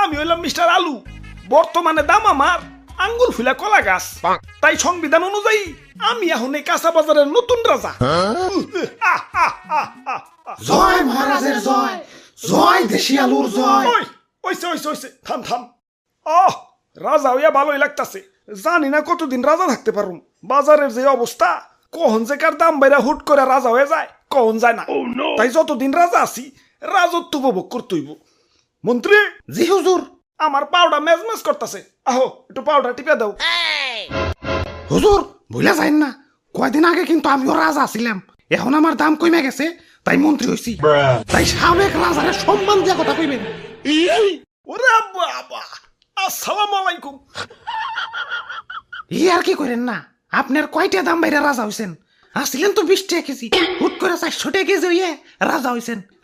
আমি হইলাম মিস্টার আলু, বর্তমানে দাম আমার আঙ্গুল ফুলা কলা গাছ। তাই সংবিধান অনুযায়ী আমি এখন এই কাঁচা বাজারের নতুন রাজা। জয় মহারাজের জয়, জয় দেশি আলুর জয়। ওইছে থাম থাম। রাজা হইয়া ভালোই লাগতাছে, জানি না কতদিন রাজা থাকতে পারুম। বাজারের যে অবস্থা, কখন যে কার দাম বাইরা হুট করে রাজা হয়ে যায় কখন যায় না। তাই যতদিন রাজা আছি রাজত্ব উপভোগ করতেইব। মন্ত্রী, জি হুজুর। আমার পাউডার মেজমেজ করতেছে, আহো একটু পাউডার টিপে দাও। হুজুর ভুলে যাইন না, কয়দিন আগে কিন্তু আমিও রাজা ছিলাম, এখন আমার দাম কমে গেছে তাই মন্ত্রী হইছি। তাই সাবেক রাজারে সম্মান দিয়া কথা কইবেন। ওরে বাবা, আসসালামু আলাইকুম। ই আর কি করেন না, আপনার কয়টা দাম বাইরে রাজা হইছেন? আসছিলেন তো 20 টাকা কেজি, হুট করে 400 টাকা কেজি হইয়ে রাজা হইছেন।